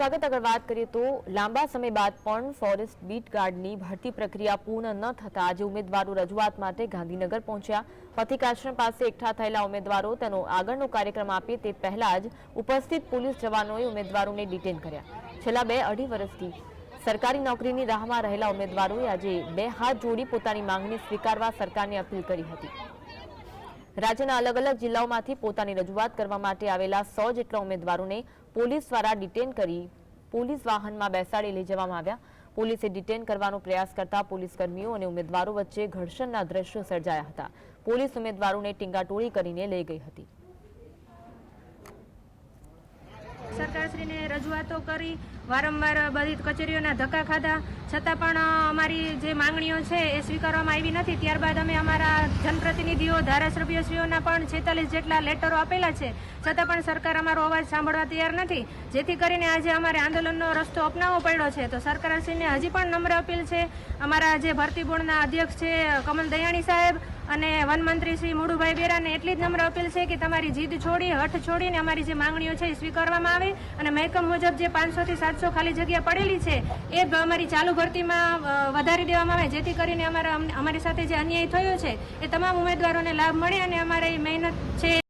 સ્વાગત આગળ વાત કરીએ તો લાંબા સમય બાદ પણ ફોરેસ્ટ બીટ ગાર્ડની ભરતી પ્રક્રિયા પૂર્ણ ન થતા આજે ઉમેદવારો રજૂઆત માટે ગાંધીનગર પહોંચ્યા। પથિકાશ્રમ પાસે એકઠા થયેલા ઉમેદવારો તેનો આગળનો કાર્યક્રમ આપે તે પહેલા જ ઉપસ્થિત પોલીસ જવાનોએ ઉમેદવારોને ડિટેન કર્યા। છેલ્લા 2-2.5 વર્ષથી સરકારી નોકરીની રાહમાં રહેલા ઉમેદવારોએ આજે 2 હાથ જોડી પોતાની માંગણી સ્વીકારવા સરકારને અપીલ કરી હતી। રાજ્યના અલગ અલગ જિલ્લાઓમાંથી પોતાની રજૂઆત કરવા માટે આવેલા 100 જેટલા ઉમેદવારોને પોલીસ દ્વારા ડિટેન કરી પોલીસ વાહનમાં બેસાડી લઈ જવામાં આવ્યા। પોલીસે ડિટેન કરવાનો પ્રયાસ કરતા પોલીસ કર્મીઓ અને ઉમેદવારો વચ્ચે ઘર્ષણના દ્રશ્યો સર્જાયા હતા। પોલીસ ઉમેદવારોને ટીંગાટોળી કરીને લઈ ગઈ હતી। સરકારશ્રીને રજૂઆતો કરી વારંવાર બધી કચેરીઓના ધક્કા ખાધા છતાં પણ અમારી જે માંગણીઓ છે એ સ્વીકારવામાં આવી નથી। ત્યારબાદ અમે અમારા જનપ્રતિનિધિઓ ધારાસભ્યશ્રીઓના પણ 46 જેટલા લેટરો આપેલા છે, છતાં પણ સરકાર અમારો અવાજ સાંભળવા તૈયાર નથી, જેથી કરીને આજે અમારે આંદોલનનો રસ્તો અપનાવવો પડ્યો છે। તો સરકારશ્રીને હજી પણ નમ્ર અપીલ છે, અમારા જે ભરતી બોર્ડના અધ્યક્ષ છે કમલ દયાણી સાહેબ અને વનમંત્રી શ્રી મુડુભાઈ બેરાને એટલી જ નમ્ર અપીલ છે કે તમારી જીદ છોડી હઠ છોડીને અમારી જે માંગણીઓ છે એ સ્વીકારવામાં આવે અને મહેકમ મુજબ જે 500 થી 700 ખાલી જગ્યા પડેલી છે એ અમારી ચાલુ ભરતીમાં વધારી દેવામાં આવે, જેથી કરીને અમારી સાથે જે અન્યાય થયો છે એ તમામ ઉમેદવારોને લાભ મળે અને અમારી મહેનત છે